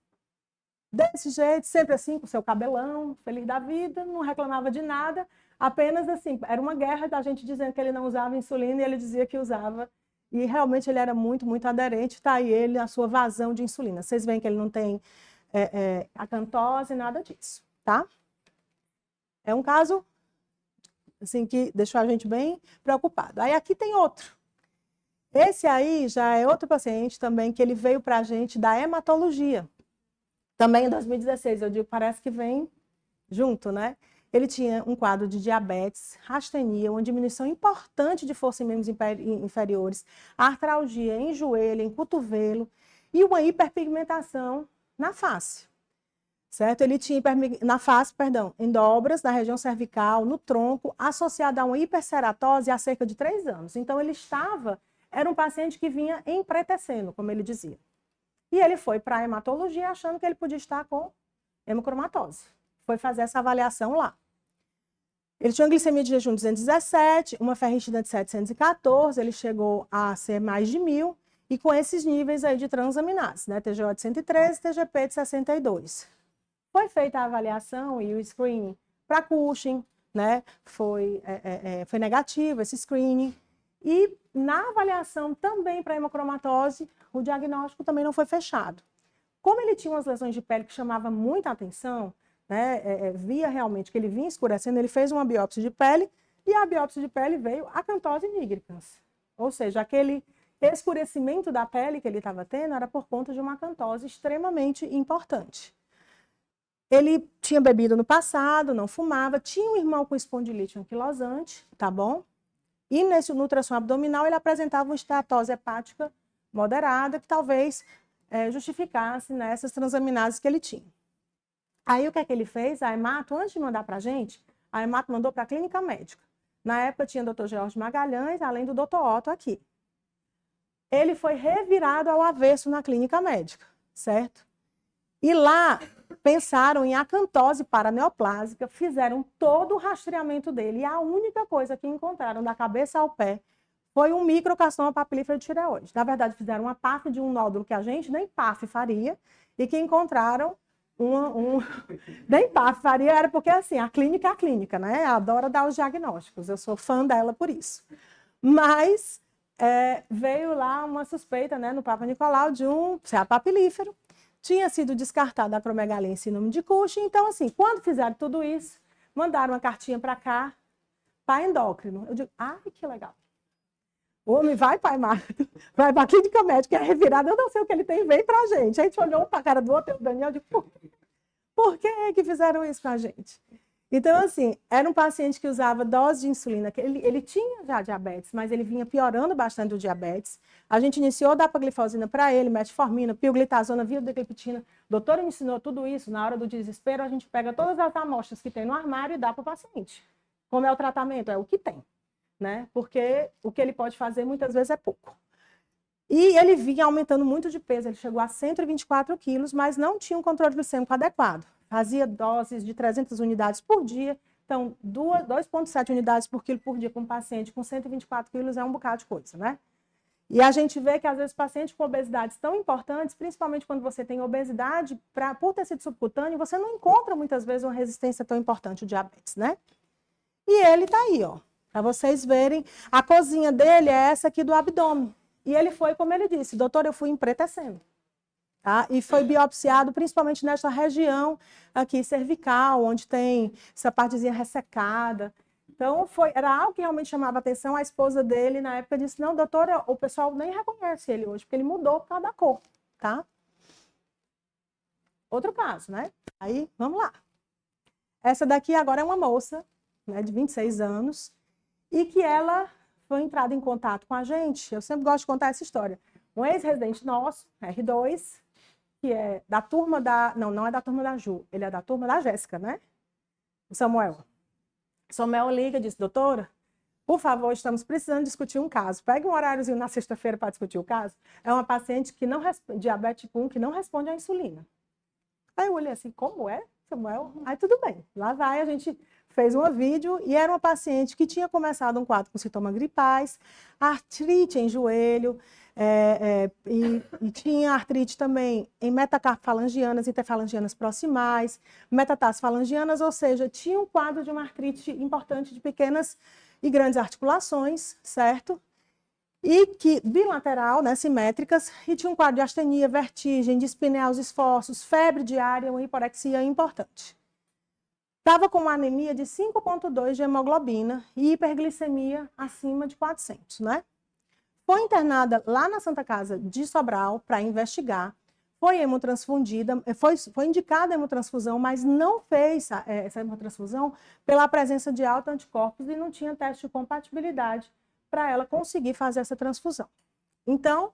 Desse jeito, sempre assim, com seu cabelão, feliz da vida, não reclamava de nada, apenas assim, era uma guerra da gente dizendo que ele não usava insulina e ele dizia que usava. E realmente ele era muito, muito aderente, tá aí ele, a sua vazão de insulina. Vocês veem que ele não tem acantose, nada disso, tá? É um caso, assim, que deixou a gente bem preocupado. Aí aqui tem outro. Esse aí já é outro paciente também, que ele veio para a gente da hematologia. Também em 2016, eu digo, parece que vem junto, né? Ele tinha um quadro de diabetes, astenia, uma diminuição importante de força em membros inferiores, artralgia em joelho, em cotovelo e uma hiperpigmentação na face, certo? Ele tinha na face, perdão, em dobras na região cervical, no tronco, associada a uma hiperceratose há cerca de 3 anos. Então, era um paciente que vinha empretecendo, como ele dizia. E ele foi para a hematologia achando que ele podia estar com hemocromatose. Foi fazer essa avaliação lá. Ele tinha uma glicemia de jejum de 217, uma ferritina de 714, ele chegou a ser mais de 1.000, e com esses níveis aí de transaminases, né? TGO de 113, TGP de 62. Foi feita a avaliação e o screening para Cushing, né? Foi negativo esse screening. E na avaliação também para hemocromatose, o diagnóstico também não foi fechado. Como ele tinha umas lesões de pele que chamavam muita atenção, né, via realmente que ele vinha escurecendo, ele fez uma biópsia de pele e a biópsia de pele veio acantose nigricans. Ou seja, aquele escurecimento da pele que ele estava tendo era por conta de uma acantose extremamente importante. Ele tinha bebido no passado, não fumava, tinha um irmão com espondilite anquilosante, tá bom? E no ultrassom abdominal ele apresentava uma esteatose hepática moderada, que talvez justificasse essas transaminases que ele tinha. Aí o que é que ele fez? A Hemato, antes de mandar para a gente, a Hemato mandou para a clínica médica. Na época tinha o Dr. Jorge Magalhães, além do Dr. Otto aqui. Ele foi revirado ao avesso na clínica médica, certo? E lá pensaram em acantose paraneoplásica, fizeram todo o rastreamento dele. E a única coisa que encontraram da cabeça ao pé foi um microcarcinoma papilífero de tireoide. Na verdade, fizeram uma PAF de um nódulo que a gente nem PAF faria, e que encontraram nem PAF faria, era porque assim, a clínica é a clínica, né? Adora dar os diagnósticos, eu sou fã dela por isso. Mas veio lá uma suspeita, né, no Papa Nicolau de um CA papilífero, tinha sido descartada a acromegalia em síndrome de Cushing, então assim, quando fizeram tudo isso, mandaram uma cartinha para cá, para endócrino. Eu digo, ai, que legal. O homem vai, pai Marco, vai para a clínica médica, é revirada, eu não sei o que ele tem, vem para a gente. A gente olhou um para a cara do outro, o Daniel, eu digo, por que fizeram isso com a gente? Então, assim, era um paciente que usava dose de insulina, que ele tinha já diabetes, mas ele vinha piorando bastante o diabetes. A gente iniciou dapagliflozina para ele, metformina, pioglitazona, vildagliptina. O doutor me ensinou tudo isso. Na hora do desespero, a gente pega todas as amostras que tem no armário e dá para o paciente. Como é o tratamento? É o que tem, né? Porque o que ele pode fazer muitas vezes é pouco. E ele vinha aumentando muito de peso, ele chegou a 124 quilos, mas não tinha um controle glicêmico adequado. Fazia doses de 300 unidades por dia, então 2,7 unidades por quilo por dia para um paciente com 124 quilos é um bocado de coisa, né? E a gente vê que, às vezes, pacientes com obesidades tão importantes, principalmente quando você tem obesidade, por tecido subcutâneo, você não encontra, muitas vezes, uma resistência tão importante ao diabetes, né? E ele tá aí, ó, para vocês verem. A cozinha dele é essa aqui do abdômen. E ele foi, como ele disse, doutor, eu fui empretecendo. Tá? E foi biopsiado principalmente nessa região aqui cervical, onde tem essa partezinha ressecada. Então, era algo que realmente chamava atenção. A esposa dele, na época, disse, não, doutora, o pessoal nem reconhece ele hoje, porque ele mudou por causa da cor, tá? Outro caso, né? Aí, vamos lá. Essa daqui agora é uma moça, né, de 26 anos, e que ela foi entrada em contato com a gente. Eu sempre gosto de contar essa história. Um ex-residente nosso, R2, que é da turma da... Não é da turma da Ju, ele é da turma da Jéssica, né? O Samuel. Samuel liga e diz, doutora, por favor, estamos precisando discutir um caso. Pega um horáriozinho na sexta-feira para discutir o caso. É uma paciente que não diabetes tipo 1, que não responde à insulina. Aí eu olhei assim, como é, Samuel? Aí tudo bem. Lá vai, a gente fez um vídeo e era uma paciente que tinha começado um quadro com sintomas gripais, artrite em joelho, e tinha artrite também em metacarpofalangianas, interfalangianas proximais, metatarsofalangianas, ou seja, tinha um quadro de uma artrite importante de pequenas e grandes articulações, certo? E que bilateral, né, simétricas, e tinha um quadro de astenia, vertigem, dispneia aos esforços, febre diária, uma hiporexia importante. Estava com uma anemia de 5,2 de hemoglobina e hiperglicemia acima de 400, né? Foi internada lá na Santa Casa de Sobral para investigar, foi hemotransfundida, foi indicada a hemotransfusão, mas não fez essa hemotransfusão pela presença de alta anticorpos e não tinha teste de compatibilidade para ela conseguir fazer essa transfusão. Então,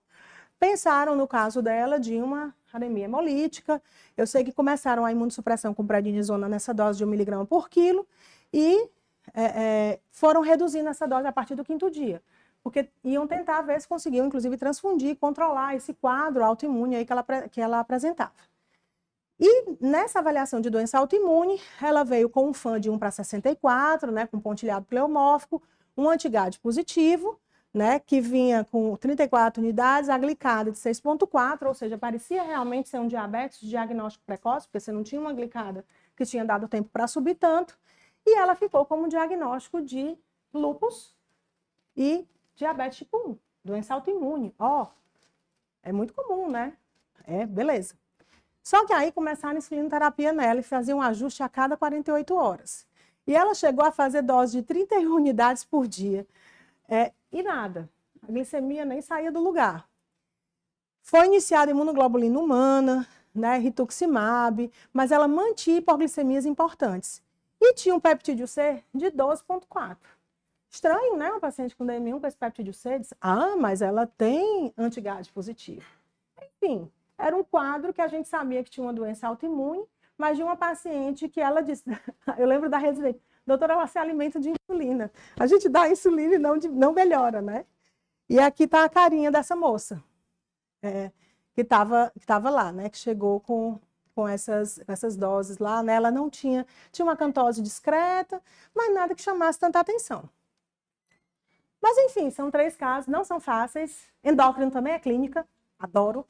pensaram no caso dela de uma anemia hemolítica. Eu sei que começaram a imunossupressão com prednisona nessa dose de 1 miligrama por quilo e foram reduzindo essa dose a partir do 5º dia, porque iam tentar ver se conseguiam, inclusive, transfundir, controlar esse quadro autoimune aí que ela apresentava. E nessa avaliação de doença autoimune, ela veio com um FAN de 1 para 64, né, com pontilhado pleomórfico, um anti-GAD positivo, né, que vinha com 34 unidades, a glicada de 6,4, ou seja, parecia realmente ser um diabetes de diagnóstico precoce, porque você não tinha uma glicada que tinha dado tempo para subir tanto, e ela ficou como diagnóstico de lúpus e diabetes tipo 1, doença autoimune. É muito comum, né? Beleza. Só que aí começaram a insulinoterapia nela e faziam um ajuste a cada 48 horas. E ela chegou a fazer dose de 31 unidades por dia. E nada. A glicemia nem saía do lugar. Foi iniciada a imunoglobulina humana, né, rituximab, mas ela mantinha hipoglicemias importantes. E tinha um peptídeo C de 12,4. Estranho, né? Uma paciente com DM1 com esse peptídeo C diz, mas ela tem anti-GAD positivo. Enfim, era um quadro que a gente sabia que tinha uma doença autoimune, mas de uma paciente que ela disse, eu lembro da residente, doutora, ela se alimenta de insulina. A gente dá insulina e não melhora, né? E aqui está a carinha dessa moça, que estava lá, né? Que chegou com essas doses lá, né? Ela não tinha uma cantose discreta, mas nada que chamasse tanta atenção. Mas, enfim, são 3 casos, não são fáceis. Endócrino também é clínica, adoro.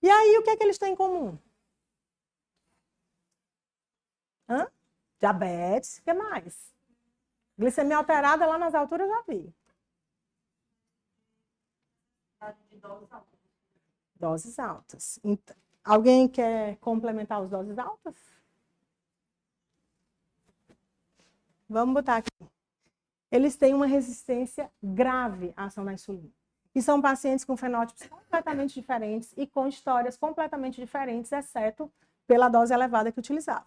E aí, o que é que eles têm em comum? Diabetes, o que mais? Glicemia alterada lá nas alturas, já vi. Doses altas. Então, alguém quer complementar as doses altas? Vamos botar aqui. eles têm uma resistência grave à ação da insulina. E são pacientes com fenótipos completamente diferentes e com histórias completamente diferentes, exceto pela dose elevada que utilizavam,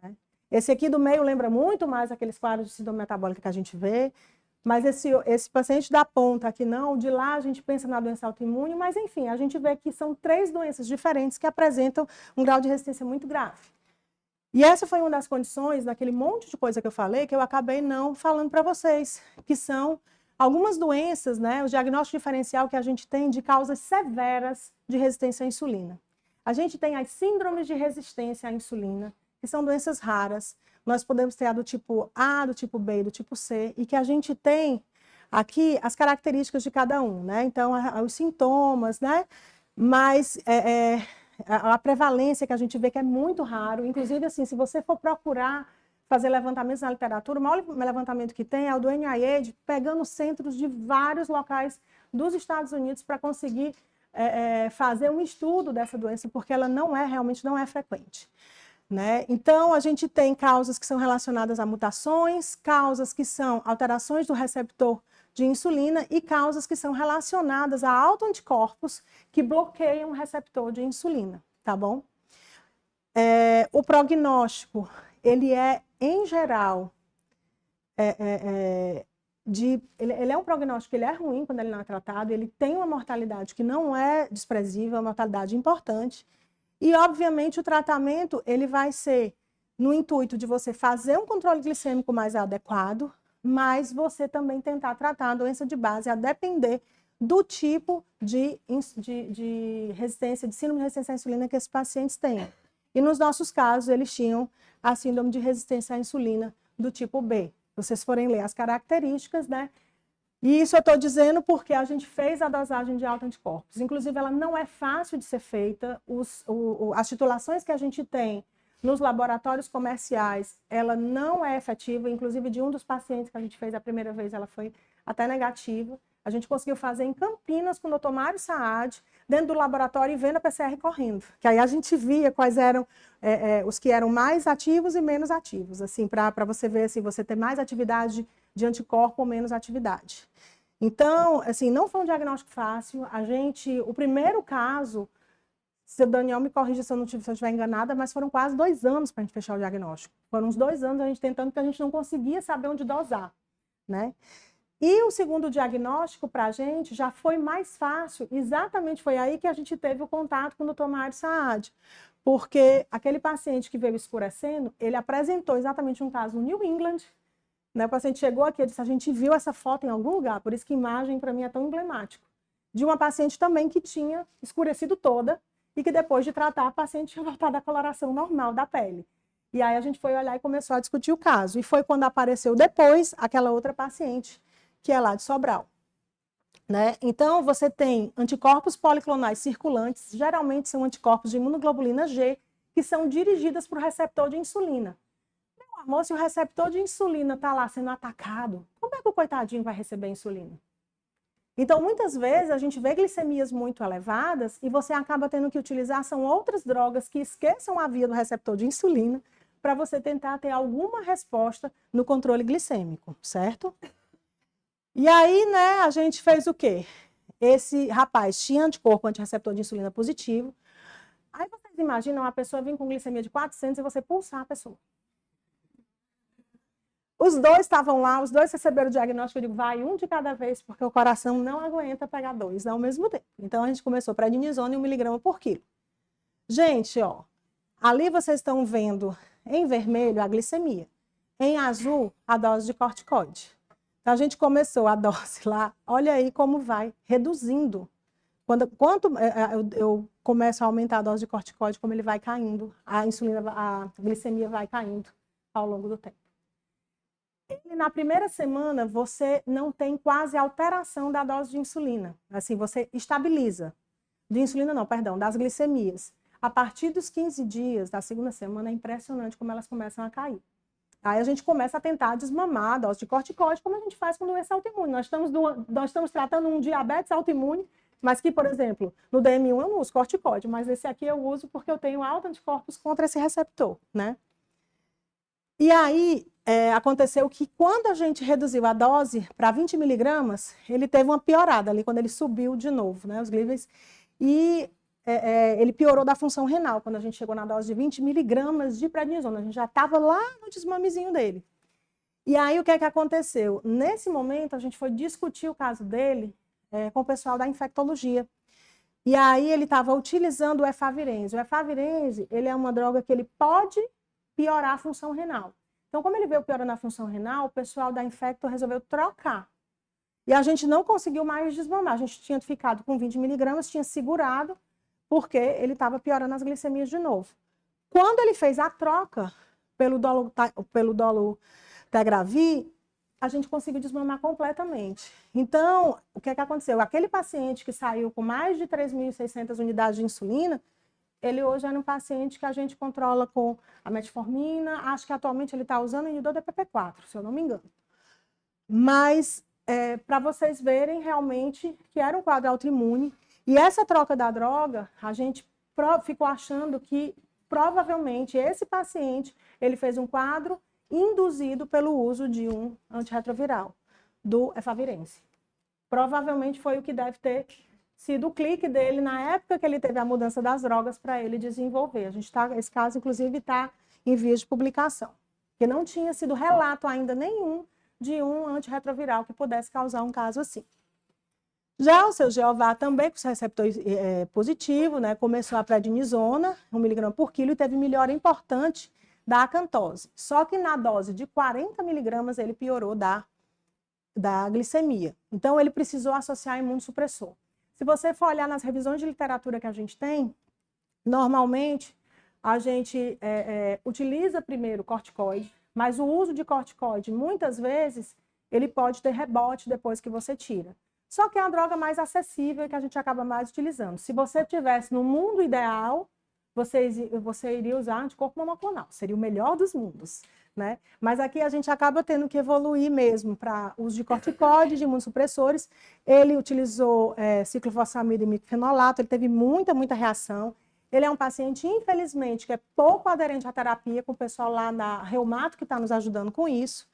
né? Esse aqui do meio lembra muito mais aqueles quadros de síndrome metabólica que a gente vê, mas esse paciente da ponta aqui não, de lá a gente pensa na doença autoimune, mas enfim, a gente vê que são 3 doenças diferentes que apresentam um grau de resistência muito grave. E essa foi uma das condições, daquele monte de coisa que eu falei, que eu acabei não falando para vocês, que são algumas doenças, né, o diagnóstico diferencial que a gente tem de causas severas de resistência à insulina. A gente tem as síndromes de resistência à insulina, que são doenças raras. Nós podemos ter a do tipo A, do tipo B e do tipo C, e que a gente tem aqui as características de cada um, né? Então, os sintomas, né? Mas a prevalência que a gente vê que é muito raro. Inclusive, assim, se você for procurar fazer levantamentos na literatura, o maior levantamento que tem é o do NIH, pegando centros de vários locais dos Estados Unidos para conseguir fazer um estudo dessa doença, porque ela realmente não é frequente, né? Então, a gente tem causas que são relacionadas a mutações, causas que são alterações do receptor de insulina e causas que são relacionadas a autoanticorpos que bloqueiam o receptor de insulina, tá bom? O prognóstico, ele é, em geral, ele é um prognóstico, ele é ruim quando ele não é tratado, ele tem uma mortalidade que não é desprezível, é uma mortalidade importante, e, obviamente, o tratamento, ele vai ser no intuito de você fazer um controle glicêmico mais adequado, mas você também tentar tratar a doença de base a depender do tipo de resistência, de síndrome de resistência à insulina que esses pacientes têm. E nos nossos casos, eles tinham a síndrome de resistência à insulina do tipo B. Se vocês forem ler as características, né? E isso eu estou dizendo porque a gente fez a dosagem de autoanticorpos. Inclusive, ela não é fácil de ser feita. As titulações que a gente tem nos laboratórios comerciais, ela não é efetiva. Inclusive, de um dos pacientes que a gente fez a primeira vez, ela foi até negativa. A gente conseguiu fazer em Campinas com o Dr. Mário Saad, dentro do laboratório e vendo a PCR correndo. Que aí a gente via quais eram os que eram mais ativos e menos ativos, assim, para você ver se você ter mais atividade de anticorpo ou menos atividade. Então, assim, não foi um diagnóstico fácil. O primeiro caso, se o Daniel me corrija se eu estiver enganada, mas foram quase 2 anos para a gente fechar o diagnóstico. Foram uns 2 anos a gente tentando, porque a gente não conseguia saber onde dosar, né? E o segundo diagnóstico para a gente já foi mais fácil, exatamente foi aí que a gente teve o contato com o Dr. Mário Saad, porque aquele paciente que veio escurecendo, ele apresentou exatamente um caso no New England, né? O paciente chegou aqui e disse, a gente viu essa foto em algum lugar, por isso que a imagem para mim é tão emblemática, de uma paciente também que tinha escurecido toda e que depois de tratar, a paciente tinha voltado à coloração normal da pele. E aí a gente foi olhar e começou a discutir o caso, e foi quando apareceu depois aquela outra paciente, que é lá de Sobral, né? Então, você tem anticorpos policlonais circulantes, geralmente são anticorpos de imunoglobulina G, que são dirigidas para o receptor de insulina. Meu amor, se o receptor de insulina está lá sendo atacado, como é que o coitadinho vai receber insulina? Então, muitas vezes, a gente vê glicemias muito elevadas e você acaba tendo que utilizar são outras drogas que esqueçam a via do receptor de insulina para você tentar ter alguma resposta no controle glicêmico, certo? E aí, né, a gente fez o quê? Esse rapaz tinha anticorpo antirreceptor de insulina positivo. Aí vocês imaginam uma pessoa vir com glicemia de 400 e você pulsar a pessoa. Os dois estavam lá, os dois receberam o diagnóstico, eu digo, vai um de cada vez, porque o coração não aguenta pegar 2 ao mesmo tempo. Então, a gente começou prednisona e 1 miligrama por quilo. Gente, ó, ali vocês estão vendo em vermelho a glicemia. Em azul, a dose de corticoide. Então, a gente começou a dose lá, olha aí como vai reduzindo. Quanto eu começo a aumentar a dose de corticoide, como ele vai caindo, a glicemia vai caindo ao longo do tempo. E na primeira semana, você não tem quase alteração da dose de insulina. Assim, você estabiliza. De insulina não, perdão, das glicemias. A partir dos 15 dias da segunda semana, é impressionante como elas começam a cair. Aí a gente começa a tentar desmamar a dose de corticoide, como a gente faz com doença autoimune. Nós estamos tratando um diabetes autoimune, mas que, por exemplo, no DM1 eu não uso corticoide, mas esse aqui eu uso porque eu tenho altos anticorpos contra esse receptor, né? E aí, aconteceu que quando a gente reduziu a dose para 20 miligramas, ele teve uma piorada ali, quando ele subiu de novo, né, os níveis, e ele piorou da função renal, quando a gente chegou na dose de 20 miligramas de prednisona, a gente já estava lá no desmamezinho dele. E aí, o que é que aconteceu? Nesse momento, a gente foi discutir o caso dele com o pessoal da infectologia. E aí, ele estava utilizando o efavirenz. O efavirenz, ele é uma droga que ele pode piorar a função renal. Então, como ele veio piorando a função renal, o pessoal da Infecto resolveu trocar. E a gente não conseguiu mais desmamar. A gente tinha ficado com 20 miligramas, tinha segurado, porque ele estava piorando as glicemias de novo. Quando ele fez a troca pelo dolutegravir, a gente conseguiu desmamar completamente. Então, o que é que aconteceu? Aquele paciente que saiu com mais de 3.600 unidades de insulina, ele hoje era um paciente que a gente controla com a metformina, acho que atualmente ele está usando o inibidor da DPP-4, se eu não me engano. Mas, para vocês verem realmente que era um quadro autoimune, e essa troca da droga, a gente ficou achando que provavelmente esse paciente, ele fez um quadro induzido pelo uso de um antirretroviral, do efavirenz. Provavelmente foi o que deve ter sido o clique dele na época que ele teve a mudança das drogas para ele desenvolver. Esse caso, inclusive, está em vias de publicação, porque não tinha sido relato ainda nenhum de um antirretroviral que pudesse causar um caso assim. Já o seu Jeová também, com receptor positivo, né, começou a prednisona, 1 miligrama por quilo, e teve melhora importante da acantose. Só que na dose de 40 miligramas ele piorou da glicemia. Então, ele precisou associar imunossupressor. Se você for olhar nas revisões de literatura que a gente tem, normalmente a gente utiliza primeiro corticoide, mas o uso de corticoide, muitas vezes, ele pode ter rebote depois que você tira. Só que é a droga mais acessível e que a gente acaba mais utilizando. Se você estivesse no mundo ideal, você iria usar anticorpo monoclonal, seria o melhor dos mundos, né? Mas aqui a gente acaba tendo que evoluir mesmo para uso de corticoide, de imunossupressores. Ele utilizou ciclofosfamida e micfenolato, ele teve muita reação. Ele é um paciente, infelizmente, que é pouco aderente à terapia, com o pessoal lá na Reumato que está nos ajudando com isso,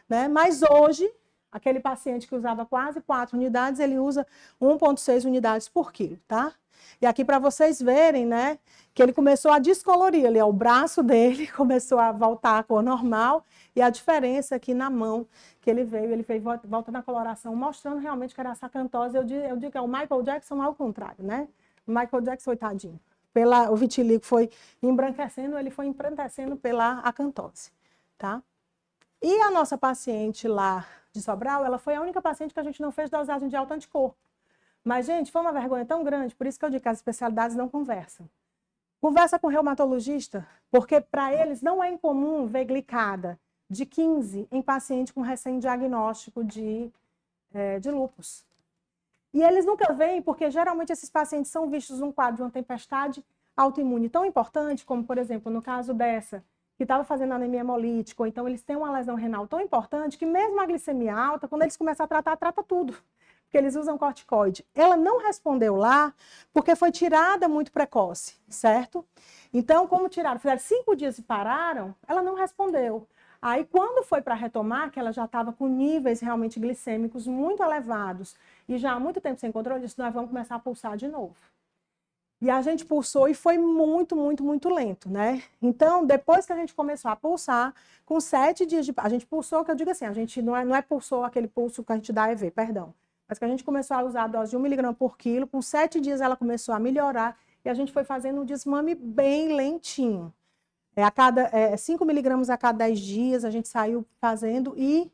né? Mas hoje, aquele paciente que usava quase 4 unidades, ele usa 1,6 unidades por quilo, tá? E aqui para vocês verem, né, que ele começou a descolorir ali, o braço dele começou a voltar à cor normal, e a diferença aqui na mão, que ele veio volta na coloração, mostrando realmente que era essa acantose. Eu digo que é o Michael Jackson ao contrário, né? O Michael Jackson, coitadinho. O vitiligo foi embranquecendo, ele foi embrandecendo pela acantose, tá? E a nossa paciente lá de Sobral, ela foi a única paciente que a gente não fez dosagem de alto anticorpo. Mas, gente, foi uma vergonha tão grande, por isso que eu digo que as especialidades não conversam. Conversa com o reumatologista, porque para eles não é incomum ver glicada de 15 em paciente com recém-diagnóstico de lúpus. E eles nunca veem, porque geralmente esses pacientes são vistos num quadro de uma tempestade autoimune tão importante, como, por exemplo, no caso dessa, que estava fazendo anemia hemolítica, ou então eles têm uma lesão renal tão importante que mesmo a glicemia alta, quando eles começam a tratar, trata tudo. Porque eles usam corticoide. Ela não respondeu lá porque foi tirada muito precoce, certo? Então, como tiraram, fizeram 5 dias e pararam, ela não respondeu. Aí, quando foi para retomar, que ela já estava com níveis realmente glicêmicos muito elevados e já há muito tempo sem controle, disse, nós vamos começar a pulsar de novo. E a gente pulsou e foi muito lento, né? Então, depois que a gente começou a pulsar, com 7 dias de... A gente pulsou, que eu digo assim, a gente não é pulsou aquele pulso que a gente dá EV, perdão. Mas que a gente começou a usar a dose de 1 miligrama por quilo, com 7 dias ela começou a melhorar e a gente foi fazendo um desmame bem lentinho. 5 miligramas a cada 10 dias a gente saiu fazendo e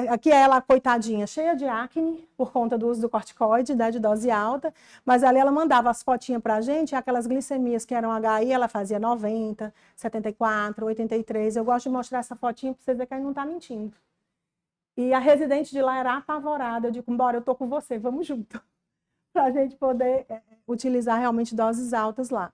aqui ela, coitadinha, cheia de acne por conta do uso do corticoide, né, de dose alta, mas ali ela mandava as fotinhas pra gente, aquelas glicemias que eram HI, ela fazia 90, 74, 83. Eu gosto de mostrar essa fotinha para vocês verem que ele não está mentindo. E a residente de lá era apavorada. Eu digo, bora, eu tô com você, vamos junto. Para a gente poder utilizar realmente doses altas lá.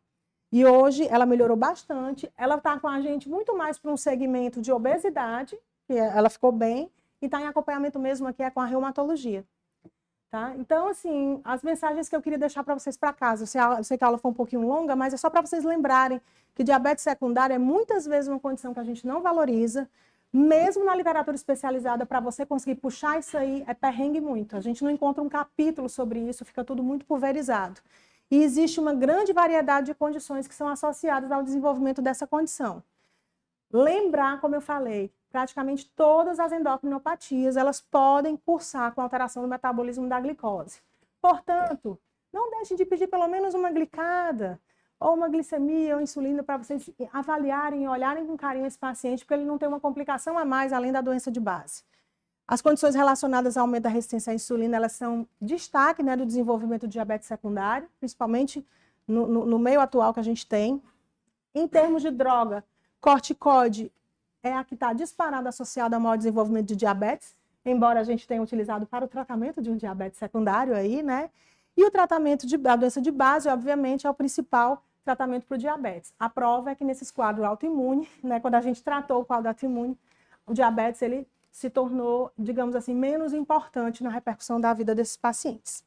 E hoje ela melhorou bastante. Ela está com a gente muito mais para um segmento de obesidade, que ela ficou bem, e está em acompanhamento mesmo aqui com a reumatologia. Tá? Então, assim, as mensagens que eu queria deixar para vocês para casa, eu sei que a aula foi um pouquinho longa, mas é só para vocês lembrarem que diabetes secundária é muitas vezes uma condição que a gente não valoriza, Mesmo na literatura especializada, para você conseguir puxar isso aí, é perrengue muito. A gente não encontra um capítulo sobre isso, fica tudo muito pulverizado. E existe uma grande variedade de condições que são associadas ao desenvolvimento dessa condição. Lembrar, como eu falei, praticamente todas as endocrinopatias, elas podem cursar com alteração do metabolismo da glicose. Portanto, não deixem de pedir pelo menos uma glicada, ou uma glicemia ou insulina para vocês avaliarem e olharem com carinho esse paciente, porque ele não tem uma complicação a mais além da doença de base. As condições relacionadas ao aumento da resistência à insulina, elas são destaque, né, do desenvolvimento de diabetes secundário, principalmente no meio atual que a gente tem. Em termos de droga, corticoide é a que está disparada associada ao maior desenvolvimento de diabetes, embora a gente tenha utilizado para o tratamento de um diabetes secundário aí, né? E o tratamento da doença de base, obviamente, é o principal tratamento para o diabetes. A prova é que nesses quadros autoimunes, né, quando a gente tratou o quadro autoimune, o diabetes ele se tornou, digamos assim, menos importante na repercussão da vida desses pacientes.